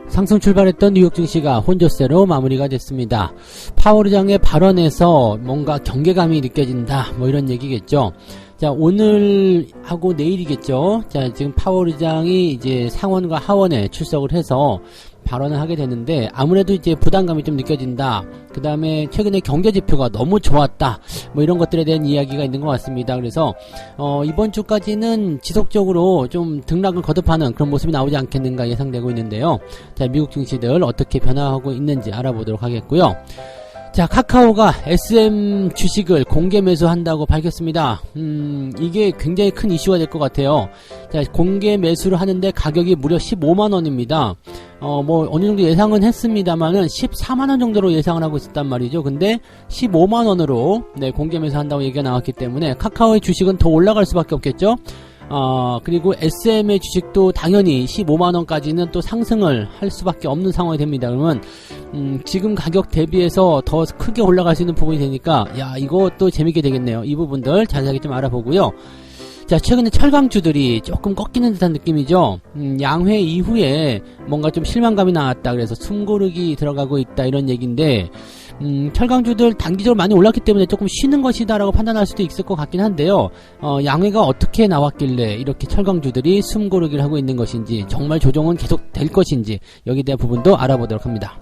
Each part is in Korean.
상승 출발했던 뉴욕 증시가 혼조세로 마무리가 됐습니다. 파월 의장의 발언에서 뭔가 경계감이 느껴진다, 뭐 이런 얘기겠죠. 자, 오늘 하고 내일이겠죠. 자, 지금 파월 의장이 이제 상원과 하원에 출석을 해서 발언을 하게 되는데, 아무래도 이제 부담감이 좀 느껴진다. 그 다음에 최근에 경제 지표가 너무 좋았다, 뭐 이런 것들에 대한 이야기가 있는 것 같습니다. 그래서 이번 주까지는 지속적으로 좀 등락을 거듭하는 그런 모습이 나오지 않겠는가 예상되고 있는데요. 자, 미국 증시들 어떻게 변화하고 있는지 알아보도록 하겠고요. 자, 카카오가 SM 주식을 공개 매수한다고 밝혔습니다. 이게 굉장히 큰 이슈가 될 것 같아요. 자, 공개 매수를 하는데 가격이 무려 15만원입니다. 뭐 어느 정도 예상은 했습니다만은 14만원 정도로 예상을 하고 있었단 말이죠. 근데 15만원으로 네, 공개 매수한다고 얘기가 나왔기 때문에 카카오의 주식은 더 올라갈 수밖에 없겠죠. 그리고 SM의 주식도 당연히 15만원까지는 또 상승을 할 수밖에 없는 상황이 됩니다. 그러면 지금 가격 대비해서 더 크게 올라갈 수 있는 부분이 되니까, 야, 이것도 재밌게 되겠네요. 이 부분들 자세하게 좀 알아보고요. 자, 최근에 철강주들이 조금 꺾이는 듯한 느낌이죠. 양회 이후에 뭔가 좀 실망감이 나왔다, 그래서 숨고르기 들어가고 있다, 이런 얘기인데, 철강주들 단기적으로 많이 올랐기 때문에 조금 쉬는 것이다 라고 판단할 수도 있을 것 같긴 한데요. 양회가 어떻게 나왔길래 이렇게 철강주들이 숨고르기를 하고 있는 것인지, 정말 조정은 계속 될 것인지, 여기에 대한 부분도 알아보도록 합니다.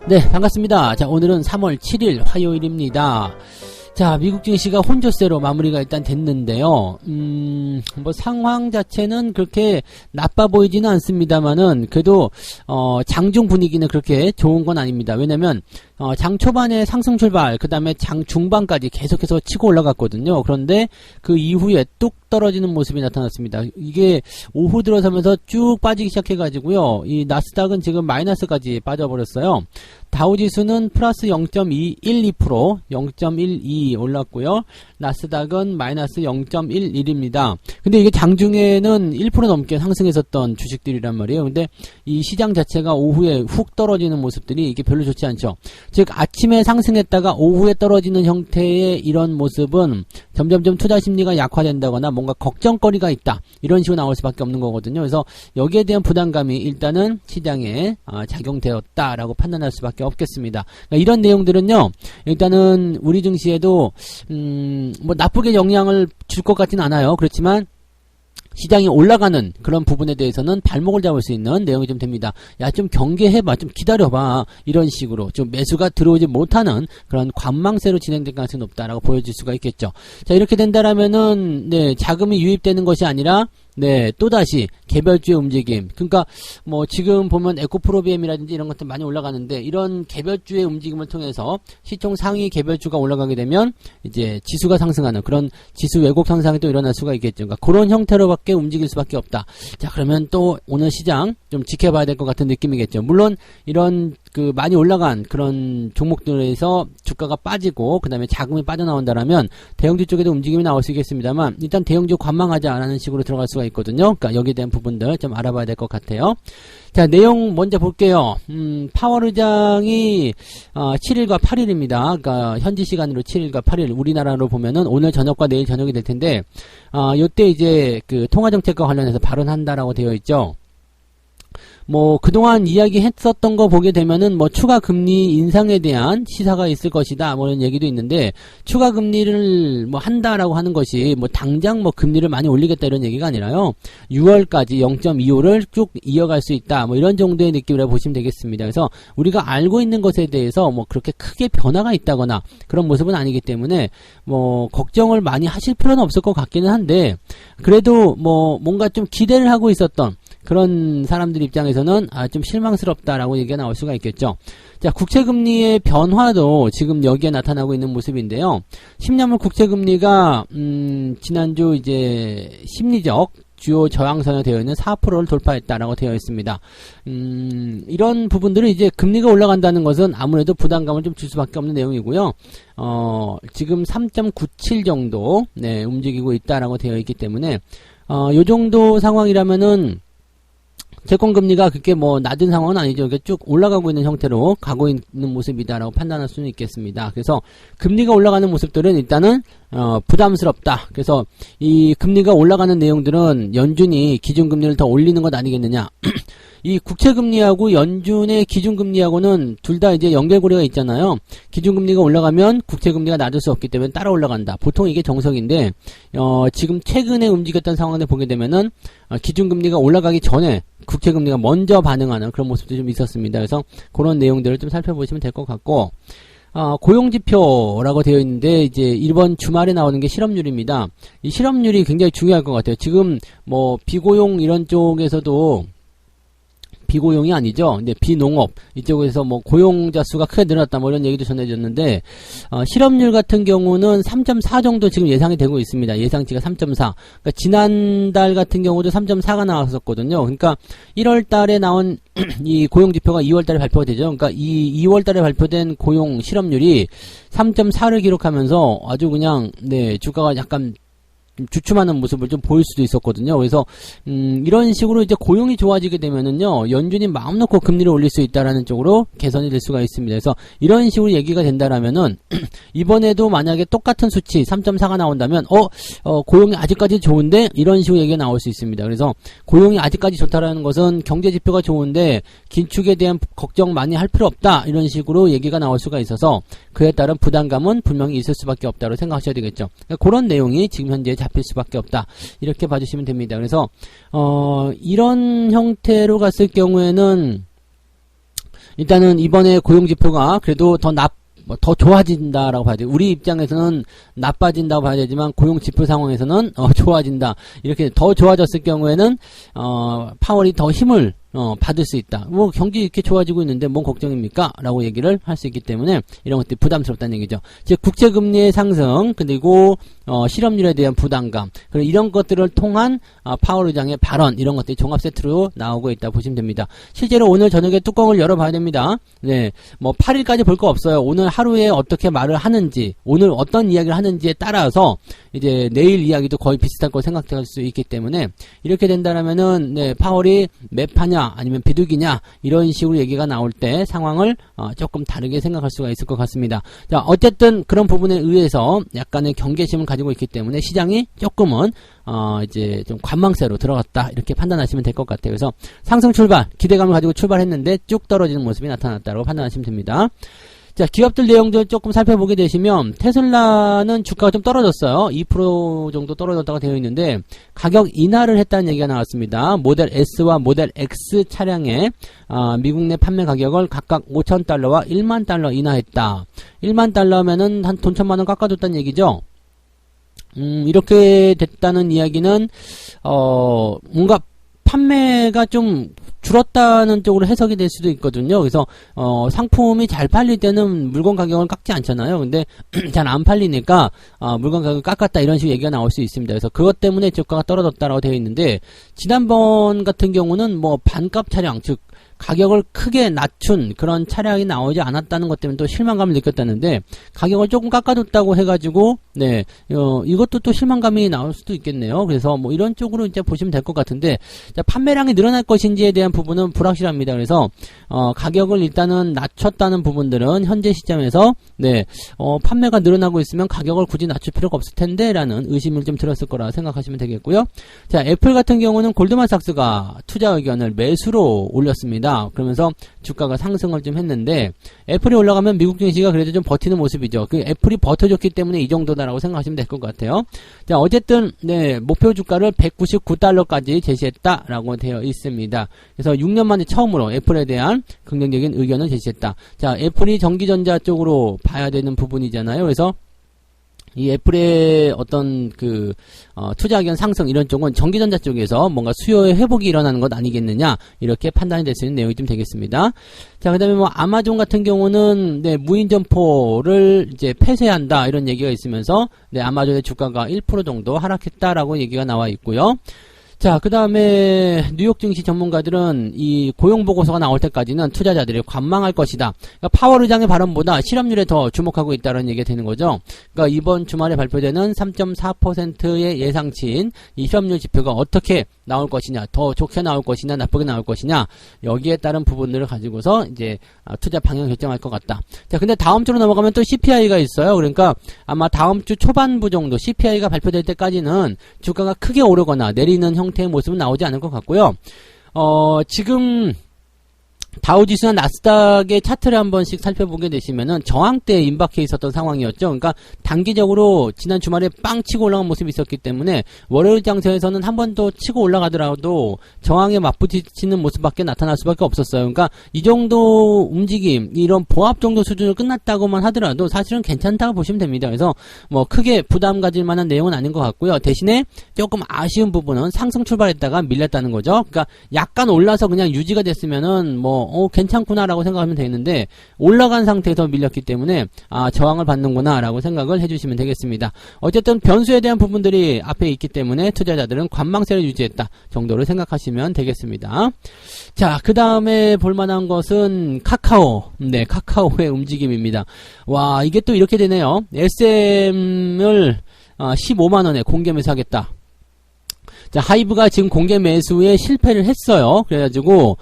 네, 반갑습니다. 자, 오늘은 3월 7일 화요일입니다. 자, 미국 증시가 혼조세로 마무리가 일단 됐는데요. 뭐 상황 자체는 그렇게 나빠 보이지는 않습니다만은, 그래도 장중 분위기는 그렇게 좋은 건 아닙니다. 왜냐면 장 초반에 상승 출발, 그 다음에 장 중반까지 계속해서 치고 올라갔거든요. 그런데 그 이후에 뚝 떨어지는 모습이 나타났습니다. 이게 오후 들어서면서 쭉 빠지기 시작해가지고요. 이 나스닥은 지금 마이너스까지 빠져버렸어요. 다우지수는 플러스 0.212%, 0.12 올랐고요. 나스닥은 마이너스 0.11입니다. 근데 이게 장중에는 1% 넘게 상승했었던 주식들이란 말이에요. 근데 이 시장 자체가 오후에 훅 떨어지는 모습들이 이게 별로 좋지 않죠. 즉, 아침에 상승했다가 오후에 떨어지는 형태의 이런 모습은 점점점 투자 심리가 약화된다거나 뭔가 걱정거리가 있다, 이런 식으로 나올 수밖에 없는 거거든요. 그래서 여기에 대한 부담감이 일단은 시장에 작용되었다라고 판단할 수밖에 없겠습니다. 그러니까 이런 내용들은요, 일단은 우리 증시에도 뭐 나쁘게 영향을 줄 것 같진 않아요. 그렇지만 시장이 올라가는 그런 부분에 대해서는 발목을 잡을 수 있는 내용이 좀 됩니다. 야, 좀 경계해봐, 좀 기다려봐, 이런 식으로 좀 매수가 들어오지 못하는 그런 관망세로 진행될 가능성이 높다라고 보여질 수가 있겠죠. 자, 이렇게 된다라면은 네, 자금이 유입되는 것이 아니라 네, 또다시 개별주의 움직임. 그러니까 뭐 지금 보면 에코프로비엠이라든지 이런 것들 많이 올라가는데, 이런 개별주의 움직임을 통해서 시총 상위 개별주가 올라가게 되면 이제 지수가 상승하는 그런 지수 왜곡 현상이 또 일어날 수가 있겠죠. 그러니까 그런 형태로밖에 움직일 수밖에 없다. 자, 그러면 또 오늘 시장 좀 지켜봐야 될 것 같은 느낌이겠죠. 물론 이런 그 많이 올라간 그런 종목들에서 주가가 빠지고 그 다음에 자금이 빠져나온다라면 대형주 쪽에도 움직임이 나올 수 있겠습니다만, 일단 대형주 관망하지 않는 식으로 들어갈 수가 있거든요. 그러니까 여기에 대한 부분들 좀 알아봐야 될 것 같아요. 자, 내용 먼저 볼게요. 파월 의장이 7일과 8일입니다. 그러니까 현지 시간으로 7일과 8일, 우리나라로 보면은 오늘 저녁과 내일 저녁이 될 텐데, 요때 이제 그 통화정책과 관련해서 발언한다라고 되어 있죠. 뭐 그동안 이야기했었던 거 보게 되면은 뭐 추가 금리 인상에 대한 시사가 있을 것이다, 뭐 이런 얘기도 있는데, 추가 금리를 뭐 한다라고 하는 것이 뭐 당장 뭐 금리를 많이 올리겠다 이런 얘기가 아니라요, 6월까지 0.25를 쭉 이어갈 수 있다, 뭐 이런 정도의 느낌이라고 보시면 되겠습니다. 그래서 우리가 알고 있는 것에 대해서 뭐 그렇게 크게 변화가 있다거나 그런 모습은 아니기 때문에 뭐 걱정을 많이 하실 필요는 없을 것 같기는 한데, 그래도 뭐 뭔가 좀 기대를 하고 있었던 그런 사람들 입장에서는 좀 실망스럽다라고 얘기가 나올 수가 있겠죠. 자, 국채금리의 변화도 지금 여기에 나타나고 있는 모습인데요. 10년물 국채금리가 지난주 이제 심리적 주요 저항선에 되어 있는 4%를 돌파했다라고 되어 있습니다. 이런 부분들은 이제 금리가 올라간다는 것은 아무래도 부담감을 좀 줄 수밖에 없는 내용이고요. 지금 3.97 정도 네, 움직이고 있다라고 되어 있기 때문에 요 정도 상황이라면은 채권금리가 그렇게 뭐 낮은 상황은 아니죠. 그러니까 쭉 올라가고 있는 형태로 가고 있는 모습이다라고 판단할 수는 있겠습니다. 그래서 금리가 올라가는 모습들은 일단은 부담스럽다. 그래서 이 금리가 올라가는 내용들은 연준이 기준금리를 더 올리는 것 아니겠느냐. 이 국채금리하고 연준의 기준금리하고는 둘 다 이제 연결고리가 있잖아요. 기준금리가 올라가면 국채금리가 낮을 수 없기 때문에 따라 올라간다. 보통 이게 정석인데 지금 최근에 움직였던 상황을 보게 되면은 기준금리가 올라가기 전에 국채금리가 먼저 반응하는 그런 모습도 좀 있었습니다. 그래서 그런 내용들을 좀 살펴보시면 될 것 같고 고용지표라고 되어 있는데 이제 이번 주말에 나오는 게 실업률입니다. 이 실업률이 굉장히 중요할 것 같아요. 지금 뭐 비고용 이런 쪽에서도 비고용이 아니죠. 근데 비농업 이쪽에서 뭐 고용자 수가 크게 늘어났다 뭐 이런 얘기도 전해졌는데 실업률 같은 경우는 3.4 정도 지금 예상이 되고 있습니다. 예상치가 3.4. 그러니까 지난달 같은 경우도 3.4가 나왔었거든요. 그러니까 1월 달에 나온 이 고용 지표가 2월 달에 발표가 되죠. 그러니까 이 2월 달에 발표된 고용 실업률이 3.4를 기록하면서 아주 그냥 네, 주가가 약간 주춤하는 모습을 좀 보일 수도 있었거든요. 그래서 이런 식으로 이제 고용이 좋아지게 되면은요, 연준이 마음 놓고 금리를 올릴 수 있다라는 쪽으로 개선이 될 수가 있습니다. 그래서 이런 식으로 얘기가 된다라면은 이번에도 만약에 똑같은 수치 3.4가 나온다면 고용이 아직까지 좋은데 이런 식으로 얘기가 나올 수 있습니다. 그래서 고용이 아직까지 좋다라는 것은 경제 지표가 좋은데 긴축에 대한 걱정 많이 할 필요 없다 이런 식으로 얘기가 나올 수가 있어서 그에 따른 부담감은 분명히 있을 수밖에 없다고 생각하셔야 되겠죠. 그러니까 그런 내용이 지금 현재 잡힐 수밖에 없다 이렇게 봐주시면 됩니다. 그래서 이런 형태로 갔을 경우에는 일단은 이번에 고용지표가 그래도 더 좋아진다라고 봐야 돼요. 우리 입장에서는 나빠진다고 봐야 되지만 고용지표 상황에서는 좋아진다. 이렇게 더 좋아졌을 경우에는 파월이 더 힘을 받을 수 있다. 뭐 경기 이렇게 좋아지고 있는데 뭔 걱정입니까? 라고 얘기를 할 수 있기 때문에 이런 것들이 부담스럽다는 얘기죠. 즉 국채금리의 상승 그리고 실업률에 대한 부담감 그리고 이런 것들을 통한 파월 의장의 발언 이런 것들이 종합 세트로 나오고 있다 보시면 됩니다. 실제로 오늘 저녁에 뚜껑을 열어봐야 됩니다. 네, 뭐 8일까지 볼 거 없어요. 오늘 하루에 어떻게 말을 하는지 오늘 어떤 이야기를 하는지에 따라서 이제 내일 이야기도 거의 비슷할 거 생각할 수 있기 때문에 이렇게 된다라면은 네, 파월이 매파냐 아니면 비둘기냐 이런 식으로 얘기가 나올 때 상황을 조금 다르게 생각할 수가 있을 것 같습니다. 자, 어쨌든 그런 부분에 의해서 약간의 경계심을 가지고 있기 때문에 시장이 조금은 이제 좀 관망세로 들어갔다 이렇게 판단하시면 될 것 같아요. 그래서 상승 출발 기대감을 가지고 출발했는데 쭉 떨어지는 모습이 나타났다고 판단하시면 됩니다. 자, 기업들 내용들 조금 살펴보게 되시면 테슬라는 주가가 좀 떨어졌어요. 2% 정도 떨어졌다고 되어 있는데 가격 인하를 했다는 얘기가 나왔습니다. 모델 S와 모델 X 차량의 미국 내 판매 가격을 각각 5,000달러와 1만 달러 인하했다. 1만 달러면은 한 돈 1,000만 원 깎아줬다는 얘기죠. 이렇게 됐다는 이야기는 뭔가 판매가 좀 줄었다는 쪽으로 해석이 될 수도 있거든요. 그래서 상품이 잘 팔릴 때는 물건 가격을 깎지 않잖아요. 근데 잘 안 팔리니까 물건 가격을 깎았다 이런 식으로 얘기가 나올 수 있습니다. 그래서 그것 때문에 주가가 떨어졌다라고 되어 있는데 지난번 같은 경우는 뭐 반값 차량 즉 가격을 크게 낮춘 그런 차량이 나오지 않았다는 것 때문에 또 실망감을 느꼈다는데 가격을 조금 깎아줬다고 해가지고 네 이것도 또 실망감이 나올 수도 있겠네요. 그래서 뭐 이런 쪽으로 이제 보시면 될 것 같은데 자, 판매량이 늘어날 것인지에 대한 부분은 불확실합니다. 그래서 가격을 일단은 낮췄다는 부분들은 현재 시점에서 네 판매가 늘어나고 있으면 가격을 굳이 낮출 필요가 없을 텐데라는 의심을 좀 들었을 거라 생각하시면 되겠고요. 자, 애플 같은 경우는 골드만삭스가 투자 의견을 매수로 올렸습니다. 그러면서 주가가 상승을 좀 했는데 애플이 올라가면 미국 증시가 그래도 좀 버티는 모습이죠. 그 애플이 버텨줬기 때문에 이 정도다라고 생각하시면 될 것 같아요. 자, 어쨌든 네 목표 주가를 199달러까지 제시했다라고 되어 있습니다. 그래서 6년 만에 처음으로 애플에 대한 긍정적인 의견을 제시했다. 자, 애플이 전기전자 쪽으로 봐야 되는 부분이잖아요. 그래서 이 애플의 어떤 투자 의견 상승 이런 쪽은 전기전자 쪽에서 뭔가 수요의 회복이 일어나는 것 아니겠느냐 이렇게 판단이 될 수 있는 내용이 좀 되겠습니다. 자, 그다음에 뭐 아마존 같은 경우는 네 무인 점포를 이제 폐쇄한다 이런 얘기가 있으면서 네 아마존의 주가가 1% 정도 하락했다라고 얘기가 나와 있고요. 자, 그 다음에 뉴욕 증시 전문가들은 이 고용보고서가 나올 때까지는 투자자들이 관망할 것이다. 그러니까 파월 의장의 발언보다 실업률에 더 주목하고 있다는 얘기가 되는 거죠. 그러니까 이번 주말에 발표되는 3.4%의 예상치인 이 실업률 지표가 어떻게 나올 것이냐, 더 좋게 나올 것이냐, 나쁘게 나올 것이냐, 여기에 따른 부분들을 가지고서 이제 투자 방향 결정할 것 같다. 자, 근데 다음 주로 넘어가면 또 CPI가 있어요. 그러니까 아마 다음 주 초반부 정도 CPI가 발표될 때까지는 주가가 크게 오르거나 내리는 형태의 모습은 나오지 않을 것 같고요. 지금 다우지수나 나스닥의 차트를 한 번씩 살펴보게 되시면은 저항대에 임박해 있었던 상황이었죠. 그러니까 단기적으로 지난 주말에 빵 치고 올라간 모습이 있었기 때문에 월요일 장세에서는 한 번 더 치고 올라가더라도 저항에 맞부딪히는 모습밖에 나타날 수밖에 없었어요. 그러니까 이 정도 움직임, 이런 보합 정도 수준으로 끝났다고만 하더라도 사실은 괜찮다고 보시면 됩니다. 그래서 뭐 크게 부담 가질 만한 내용은 아닌 것 같고요. 대신에 조금 아쉬운 부분은 상승 출발했다가 밀렸다는 거죠. 그러니까 약간 올라서 그냥 유지가 됐으면은 뭐 괜찮구나라고 생각하면 되는데 올라간 상태에서 밀렸기 때문에 저항을 받는구나라고 생각을 해주시면 되겠습니다. 어쨌든 변수에 대한 부분들이 앞에 있기 때문에 투자자들은 관망세를 유지했다 정도를 생각하시면 되겠습니다. 자, 그 다음에 볼만한 것은 카카오. 네, 카카오의 움직임입니다. 와, 이게 또 이렇게 되네요. SM을 15만원에 공개 매수하겠다. 자, 하이브가 지금 공개 매수에 실패를 했어요. 그래가지고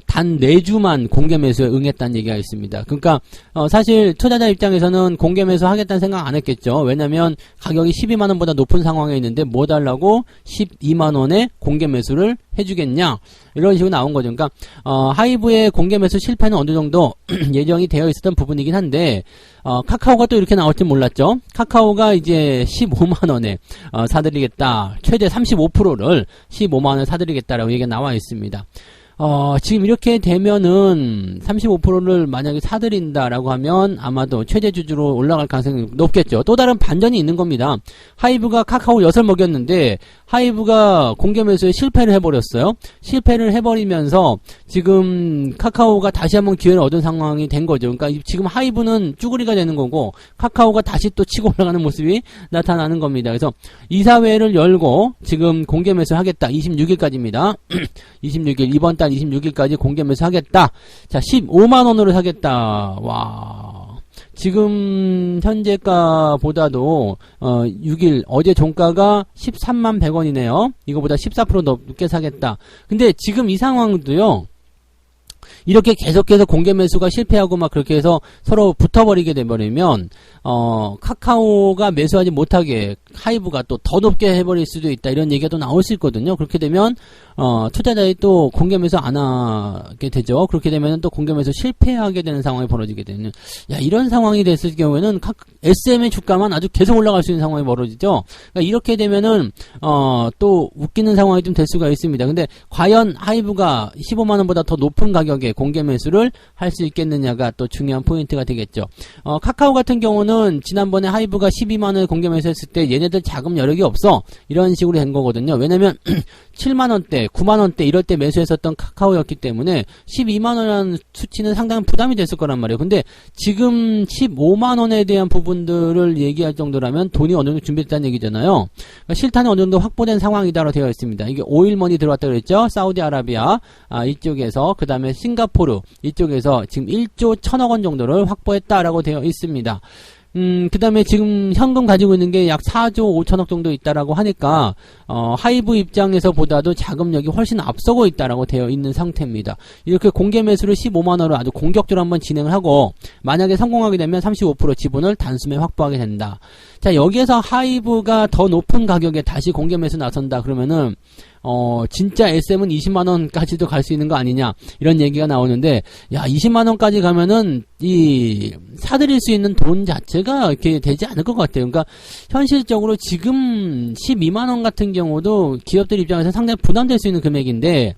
단 4주만 공개 매수에 응했다는 얘기가 있습니다. 그러니까 사실 투자자 입장에서는 공개 매수 하겠다는 생각 안 했겠죠. 왜냐면 가격이 12만원보다 높은 상황에 있는데 뭐 달라고 12만원에 공개 매수를 해주겠냐, 이런 식으로 나온 거죠. 그러니까 하이브의 공개 매수 실패는 어느 정도 예정이 되어 있었던 부분이긴 한데 카카오가 또 이렇게 나올 줄 몰랐죠. 카카오가 이제 15만원에 사드리겠다, 최대 35%를 15만원에 사드리겠다라고 얘기가 나와 있습니다. 지금 이렇게 되면은 35%를 만약에 사들인다라고 하면 아마도 최대 주주로 올라갈 가능성이 높겠죠. 또 다른 반전이 있는 겁니다. 하이브가 카카오 엿을 먹였는데 하이브가 공개 매수에 실패를 해버렸어요. 실패를 해버리면서 지금 카카오가 다시 한번 기회를 얻은 상황이 된 거죠. 그러니까 지금 하이브는 쭈구리가 되는 거고 카카오가 다시 또 치고 올라가는 모습이 나타나는 겁니다. 그래서 이사회를 열고 지금 공개 매수하겠다. 26일까지입니다. 26일, 이번 달 26일까지 공개 매수하겠다. 자, 15만원으로 사겠다. 와, 지금 현재가보다도 6일 어제 종가가 13만 100원이네요. 이거보다 14% 높게 사겠다. 근데 지금 이 상황도요, 이렇게 계속해서 공개 매수가 실패하고 막 그렇게 해서 서로 붙어버리게 돼버리면 카카오가 매수하지 못하게 하이브가 또 더 높게 해버릴 수도 있다, 이런 얘기가 또 나올 수 있거든요. 그렇게 되면 투자자들이 또 공개 매수 안 하게 되죠. 그렇게 되면 또 공개 매수 실패하게 되는 상황이 벌어지게 되는, 이런 상황이 됐을 경우에는 SM의 주가만 아주 계속 올라갈 수 있는 상황이 벌어지죠. 그러니까 이렇게 되면은 또 웃기는 상황이 좀 될 수가 있습니다. 근데 과연 하이브가 15만원보다 더 높은 가격에 공개 매수를 할 수 있겠느냐가 또 중요한 포인트가 되겠죠. 카카오 같은 경우는 지난번에 하이브가 12만원에 공개 매수했을 때 얘네들 자금 여력이 없어, 이런 식으로 된 거거든요. 왜냐면 7만원대, 9만원대 이럴 때 매수했었던 카카오였기 때문에 12만원이라는 수치는 상당히 부담이 됐을 거란 말이에요. 근데 지금 15만원에 대한 부분들을 얘기할 정도라면 돈이 어느 정도 준비됐다는 얘기잖아요. 그러니까 실탄이 어느 정도 확보된 상황이다라고 되어 있습니다. 이게 오일머니 들어왔다 그랬죠. 사우디아라비아 이쪽에서, 그 다음에 싱가포르 이쪽에서 지금 1조 1000억원 정도를 확보했다라고 되어 있습니다. 그 다음에 지금 현금 가지고 있는 게 약 4조 5천억 정도 있다라고 하니까, 하이브 입장에서 보다도 자금력이 훨씬 앞서고 있다라고 되어 있는 상태입니다. 이렇게 공개 매수를 15만원으로 아주 공격적으로 한번 진행을 하고, 만약에 성공하게 되면 35% 지분을 단숨에 확보하게 된다. 자, 여기에서 하이브가 더 높은 가격에 다시 공개 매수 나선다 그러면은, 진짜 SM은 20만원까지도 갈 수 있는 거 아니냐, 이런 얘기가 나오는데, 20만원까지 가면은 사들일 수 있는 돈 자체가 이렇게 되지 않을 것 같아요. 그러니까 현실적으로 지금 12만원 같은 경우도 기업들 입장에서 상당히 부담될 수 있는 금액인데,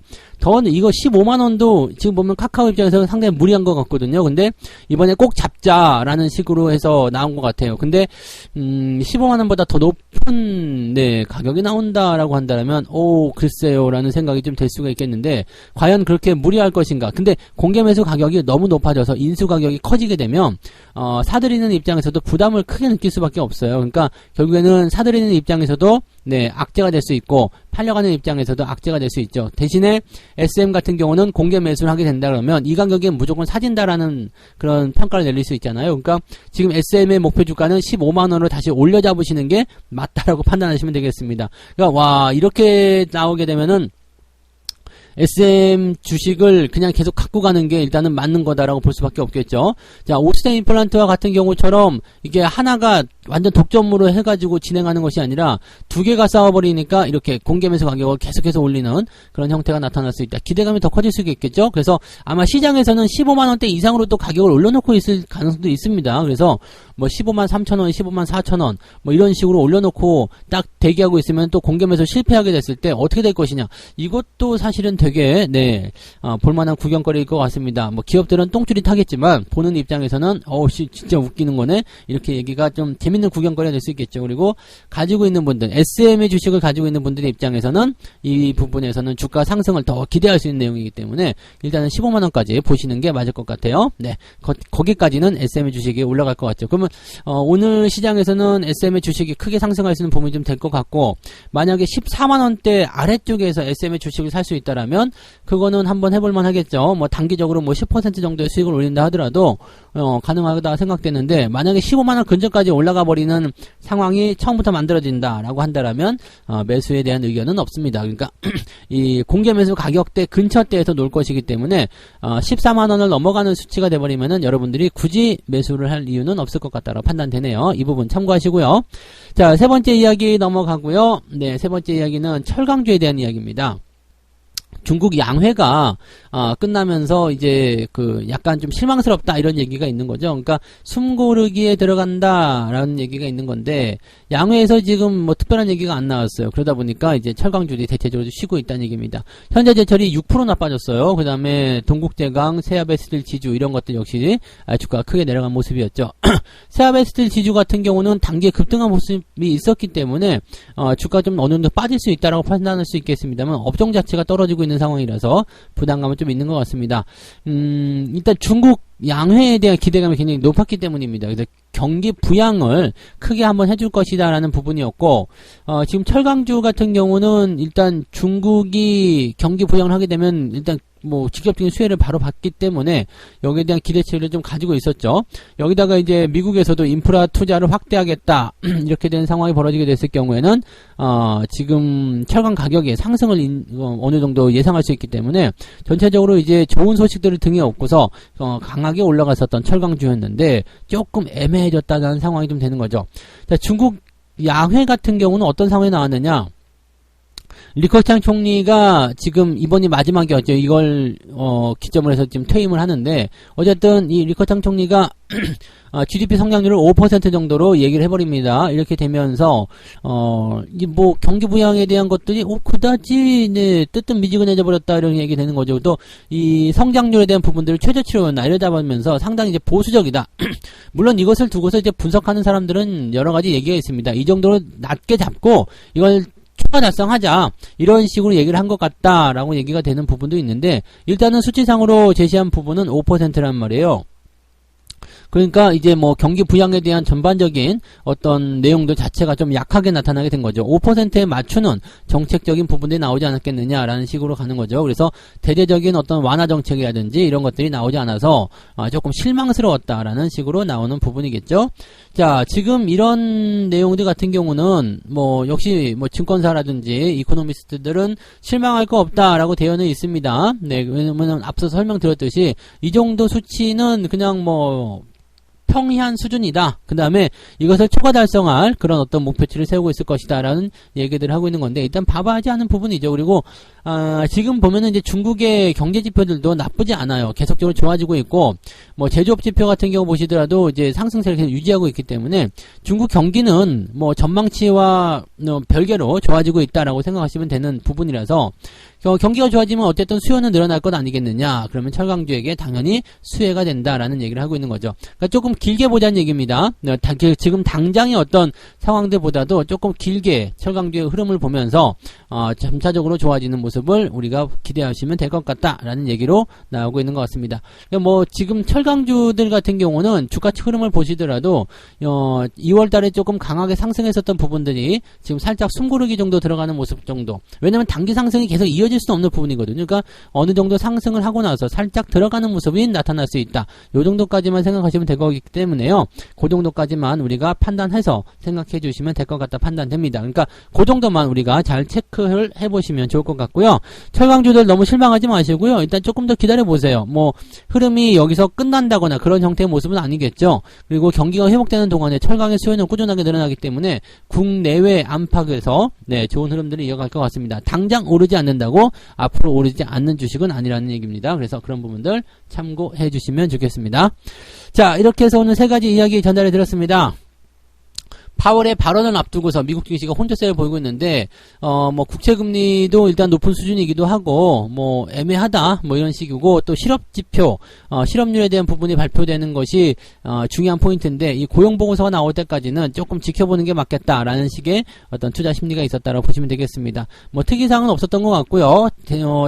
이거 15만원도 지금 보면 카카오 입장에서 상당히 무리한 것 같거든요. 근데 이번에 꼭 잡자라는 식으로 해서 나온 것 같아요. 근데 15만원보다 더 높은 네 가격이 나온다라고 한다면 글쎄요 라는 생각이 좀 될 수가 있겠는데, 과연 그렇게 무리할 것인가. 근데 공개 매수 가격이 너무 높아져서 인수 가격이 커지게 되면 사들이는 입장에서도 부담을 크게 느낄 수밖에 없어요. 그러니까 결국에는 사들이는 입장에서도 네 악재가 될 수 있고, 팔려가는 입장에서도 악재가 될 수 있죠. 대신에 SM 같은 경우는 공개 매수를 하게 된다 그러면 이 가격에 무조건 사진다라는 그런 평가를 내릴 수 있잖아요. 그러니까 지금 SM의 목표 주가는 15만원으로 다시 올려 잡으시는 게 맞다라고 판단하시면 되겠습니다. 그러니까 와, 이렇게 나오게 되면은 SM 주식을 그냥 계속 갖고 가는 게 일단은 맞는 거다라고 볼 수밖에 없겠죠. 자, 오스템 임플란트와 같은 경우처럼 이게 하나가 완전 독점으로 해가지고 진행하는 것이 아니라 두 개가 싸워버리니까 이렇게 공개 매수 가격을 계속해서 올리는 그런 형태가 나타날 수 있다. 기대감이 더 커질 수 있겠죠. 그래서 아마 시장에서는 15만원대 이상으로 또 가격을 올려놓고 있을 가능성도 있습니다. 그래서 뭐 15만 3천원, 15만 4천원 뭐 이런 식으로 올려놓고 딱 대기하고 있으면 또 공개 매수 실패하게 됐을 때 어떻게 될 것이냐. 이것도 사실은 되게 볼만한 구경거리일 것 같습니다. 뭐 기업들은 똥줄이 타겠지만 보는 입장에서는 진짜 웃기는 거네. 이렇게 얘기가 좀 재밌는 구경거리가 될 수 있겠죠. 그리고 가지고 있는 분들, SM의 주식을 가지고 있는 분들의 입장에서는 이 부분에서는 주가 상승을 더 기대할 수 있는 내용이기 때문에 일단은 15만원까지 보시는 게 맞을 것 같아요. 네, 거기까지는 SM의 주식이 올라갈 것 같죠. 그러면 오늘 시장에서는 SM의 주식이 크게 상승할 수 있는 부분이 좀 될 것 같고, 만약에 14만원대 아래쪽에서 SM의 주식을 살 수 있다라면 그거는 한번 해볼만 하겠죠. 뭐 단기적으로 뭐 10% 정도의 수익을 올린다 하더라도 가능하다 생각되는데, 만약에 15만원 근처까지 올라가 버리는 상황이 처음부터 만들어진다라고 한다라면 매수에 대한 의견은 없습니다. 그러니까 이 공개 매수 가격대 근처대에서 놀 것이기 때문에 14만원을 넘어가는 수치가 돼버리면은 여러분들이 굳이 매수를 할 이유는 없을 것 같다라고 판단되네요. 이 부분 참고하시고요. 자, 세 번째 이야기 넘어가고요. 네, 세 번째 이야기는 철강주에 대한 이야기입니다. 중국 양회가 끝나면서 이제 약간 좀 실망스럽다 이런 얘기가 있는 거죠. 그러니까 숨고르기에 들어간다라는 얘기가 있는 건데, 양회에서 지금 뭐 특별한 얘기가 안 나왔어요. 그러다 보니까 이제 철강주들이 대체적으로 쉬고 있다는 얘기입니다. 현재 제철이 6%나 빠졌어요. 그 다음에 동국제강, 세아베스틸 지주 이런 것들 역시 주가가 크게 내려간 모습이었죠. 세아베스틸 지주 같은 경우는 단기에 급등한 모습이 있었기 때문에 주가 좀 어느 정도 빠질 수 있다라고 판단할 수 있겠습니다만, 업종 자체가 떨어지고 있는 상황이라서 부담감은 좀 있는 것 같습니다. 일단 중국 양회에 대한 기대감이 굉장히 높았기 때문입니다. 그래서 경기 부양을 크게 한번 해줄 것이다 라는 부분이었고, 지금 철강주 같은 경우는 일단 중국이 경기 부양을 하게 되면 일단 뭐 직접적인 수혜를 바로 받기 때문에 여기에 대한 기대치를 좀 가지고 있었죠. 여기다가 이제 미국에서도 인프라 투자를 확대하겠다 이렇게 된 상황이 벌어지게 됐을 경우에는 지금 철강 가격의 상승을 어느 정도 예상할 수 있기 때문에 전체적으로 이제 좋은 소식들을 등에 업고서 강하게 올라갔었던 철강주였는데 조금 애매해졌다는 상황이 좀 되는 거죠. 자, 중국 양회 같은 경우는 어떤 상황이 나왔느냐? 리커창 총리가 지금 이번이 마지막이었죠. 이걸 기점으로 해서 지금 퇴임을 하는데, 어쨌든 이 리커창 총리가 GDP 성장률을 5% 정도로 얘기를 해버립니다. 이렇게 되면서 이게 뭐 경기 부양에 대한 것들이 그다지 뜨뜻미지근해져 버렸다 이런 얘기 되는 거죠. 또 이 성장률에 대한 부분들을 최저치로 날려잡으면서 상당히 이제 보수적이다. 물론 이것을 두고서 이제 분석하는 사람들은 여러 가지 얘기가 있습니다. 이 정도로 낮게 잡고 이걸 초과 달성하자 이런 식으로 얘기를 한 것 같다라고 얘기가 되는 부분도 있는데, 일단은 수치상으로 제시한 부분은 5%란 말이에요. 그러니까 이제 뭐 경기 부양에 대한 전반적인 어떤 내용들 자체가 좀 약하게 나타나게 된 거죠. 5%에 맞추는 정책적인 부분들이 나오지 않았겠느냐라는 식으로 가는 거죠. 그래서 대대적인 어떤 완화 정책이라든지 이런 것들이 나오지 않아서 조금 실망스러웠다라는 식으로 나오는 부분이겠죠. 자, 지금 이런 내용들 같은 경우는 뭐 역시 뭐 증권사라든지 이코노미스트들은 실망할 거 없다라고 되어는 있습니다. 네, 왜냐면 앞서 설명드렸듯이 이 정도 수치는 그냥 뭐 평이한 수준이다. 그 다음에 이것을 초과 달성할 그런 어떤 목표치를 세우고 있을 것이다 라는 얘기들을 하고 있는 건데, 일단 바보하지 않은 부분이죠. 그리고 지금 보면은 이제 중국의 경제 지표들도 나쁘지 않아요. 계속적으로 좋아지고 있고, 뭐 제조업 지표 같은 경우 보시더라도 이제 상승세를 계속 유지하고 있기 때문에 중국 경기는 뭐 전망치와 별개로 좋아지고 있다라고 생각하시면 되는 부분이라서 경기가 좋아지면 어쨌든 수요는 늘어날 것 아니겠느냐. 그러면 철강주에게 당연히 수혜가 된다라는 얘기를 하고 있는 거죠. 그러니까 조금 길게 보자는 얘기입니다. 지금 당장의 어떤 상황들보다도 조금 길게 철강주의 흐름을 보면서 점차적으로 좋아지는 모습을 우리가 기대하시면 될 것 같다라는 얘기로 나오고 있는 것 같습니다. 그러니까 뭐 지금 철강주들 같은 경우는 주가 흐름을 보시더라도 2월달에 조금 강하게 상승했었던 부분들이 지금 살짝 숨고르기 정도 들어가는 모습 정도. 왜냐하면 단기 상승이 계속 이어질 수 없는 부분이거든요. 그러니까 어느 정도 상승을 하고 나서 살짝 들어가는 모습이 나타날 수 있다. 요 정도까지만 생각하시면 될 거기 때문에요. 그 정도까지만 우리가 판단해서 생각해 주시면 될 것 같다 판단됩니다. 그러니까 그 정도만 우리가 잘 체크를 해보시면 좋을 것 같고요. 철강주들 너무 실망하지 마시고요. 일단 조금 더 기다려 보세요. 뭐 흐름이 여기서 끝난다거나 그런 형태의 모습은 아니겠죠. 그리고 경기가 회복되는 동안에 철강의 수요는 꾸준하게 늘어나기 때문에 국내외 안팎에서 좋은 흐름들이 이어갈 것 같습니다. 당장 오르지 않는다고 앞으로 오르지 않는 주식은 아니라는 얘기입니다. 그래서 그런 부분들 참고해 주시면 좋겠습니다. 자, 이렇게 해서 오늘 세 가지 이야기 전달해 드렸습니다. 파월의 발언을 앞두고서 미국 증시가 혼조세를 보이고 있는데 뭐 국채금리도 일단 높은 수준이기도 하고 뭐 애매하다 뭐 이런 식이고 또 실업지표 실업률에 대한 부분이 발표되는 것이 중요한 포인트인데 이 고용보고서가 나올 때까지는 조금 지켜보는 게 맞겠다라는 식의 어떤 투자 심리가 있었다라고 보시면 되겠습니다. 뭐 특이사항은 없었던 것 같고요.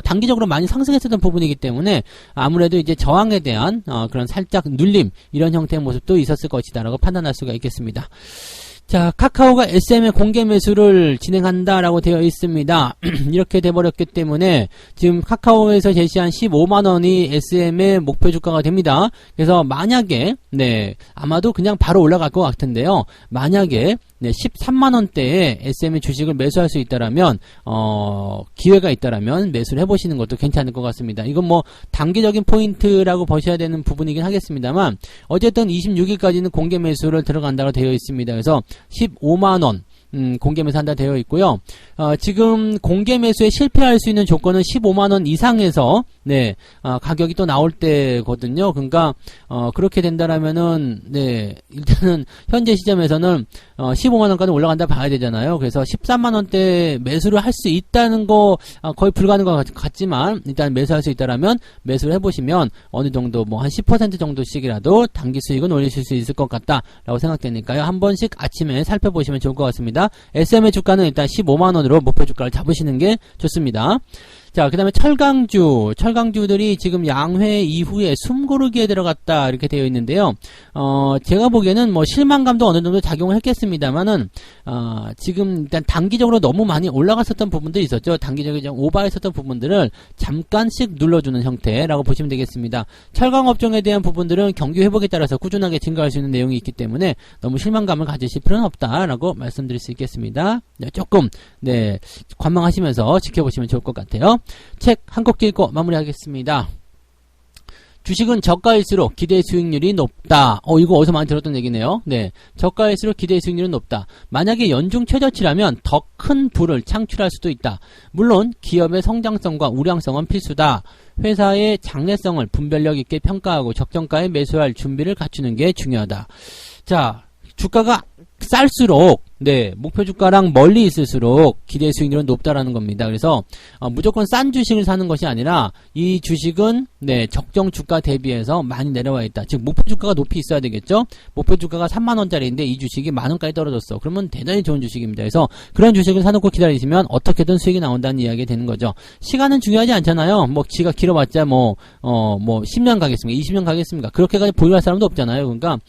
단기적으로 많이 상승했었던 부분이기 때문에 아무래도 이제 저항에 대한 그런 살짝 눌림 이런 형태의 모습도 있었을 것이다라고 판단할 수가 있겠습니다. 자, 카카오가 SM의 공개 매수를 진행한다라고 되어 있습니다. 이렇게 돼버렸기 때문에 지금 카카오에서 제시한 15만원이 SM의 목표 주가가 됩니다. 그래서 만약에 아마도 그냥 바로 올라갈 것 같은데요. 만약에 13만원대에 SM의 주식을 매수할 수 있다라면 기회가 있다라면 매수를 해보시는 것도 괜찮을 것 같습니다. 이건 뭐 단기적인 포인트라고 보셔야 되는 부분이긴 하겠습니다만 어쨌든 26일까지는 공개 매수를 들어간다고 되어 있습니다. 그래서 15만원 공개 매수한다 되어 있고요. 지금 공개 매수에 실패할 수 있는 조건은 15만원 이상에서 가격이 또 나올 때거든요. 그러니까 그렇게 된다라면은 일단은 현재 시점에서는 15만원까지 올라간다 봐야 되잖아요. 그래서 13만원대 매수를 할 수 있다는 거 거의 불가능한 것 같지만 일단 매수할 수 있다라면 매수를 해보시면 어느 정도 뭐 한 10% 정도씩이라도 단기 수익은 올리실 수 있을 것 같다라고 생각되니까요. 한 번씩 아침에 살펴보시면 좋을 것 같습니다. SM의 주가는 일단 15만원으로 목표 주가를 잡으시는 게 좋습니다. 자, 그 다음에 철강주들이 지금 양회 이후에 숨고르기에 들어갔다 이렇게 되어 있는데요. 제가 보기에는 뭐 실망감도 어느 정도 작용을 했겠습니다만은 지금 일단 단기적으로 너무 많이 올라갔었던 부분들이 있었죠. 단기적으로 좀 오버했었던 부분들을 잠깐씩 눌러주는 형태라고 보시면 되겠습니다. 철강업종에 대한 부분들은 경기 회복에 따라서 꾸준하게 증가할 수 있는 내용이 있기 때문에 너무 실망감을 가지실 필요는 없다라고 말씀드릴 수 있겠습니다. 조금 관망하시면서 지켜보시면 좋을 것 같아요. 책 한 권 읽고 마무리하겠습니다. 주식은 저가일수록 기대 수익률이 높다. 이거 어디서 많이 들었던 얘기네요. 저가일수록 기대 수익률은 높다. 만약에 연중 최저치라면 더 큰 부를 창출할 수도 있다. 물론 기업의 성장성과 우량성은 필수다. 회사의 장래성을 분별력 있게 평가하고 적정가에 매수할 준비를 갖추는 게 중요하다. 자, 주가가 쌀수록 목표 주가랑 멀리 있을수록 기대 수익률은 높다라는 겁니다. 그래서 무조건 싼 주식을 사는 것이 아니라 이 주식은 적정 주가 대비해서 많이 내려와 있다. 즉 목표 주가가 높이 있어야 되겠죠. 목표 주가가 3만원짜리인데 이 주식이 만원까지 떨어졌어. 그러면 대단히 좋은 주식입니다. 그래서 그런 주식을 사놓고 기다리시면 어떻게든 수익이 나온다는 이야기가 되는 거죠. 시간은 중요하지 않잖아요. 뭐 지가 길어봤자 뭐 10년 가겠습니까? 20년 가겠습니까? 그렇게까지 보유할 사람도 없잖아요. 그러니까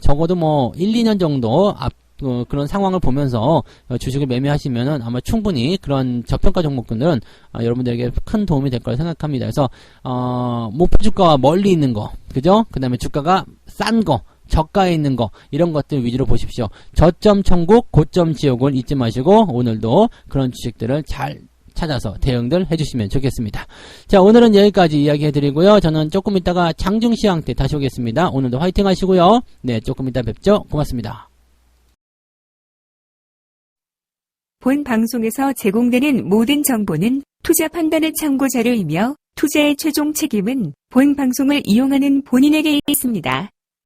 적어도 뭐 1, 2년 정도 그런 상황을 보면서 주식을 매매하시면은 아마 충분히 그런 저평가 종목군들은 여러분들에게 큰 도움이 될 거라 생각합니다. 그래서 목표 주가와 멀리 있는 거, 그죠? 그 다음에 주가가 싼 거, 저가에 있는 거, 이런 것들 위주로 보십시오. 저점 천국, 고점 지옥을 잊지 마시고 오늘도 그런 주식들을 잘 찾아서 대응들 해주시면 좋겠습니다. 자, 오늘은 여기까지 이야기 해드리고요. 저는 조금 이따가 장중시황 때 다시 오겠습니다. 오늘도 화이팅 하시고요. 조금 이따 뵙죠. 고맙습니다. 본 방송에서 제공되는 모든 정보는 투자 판단의 참고 자료이며 투자의 최종 책임은 본 방송을 이용하는 본인에게 있습니다.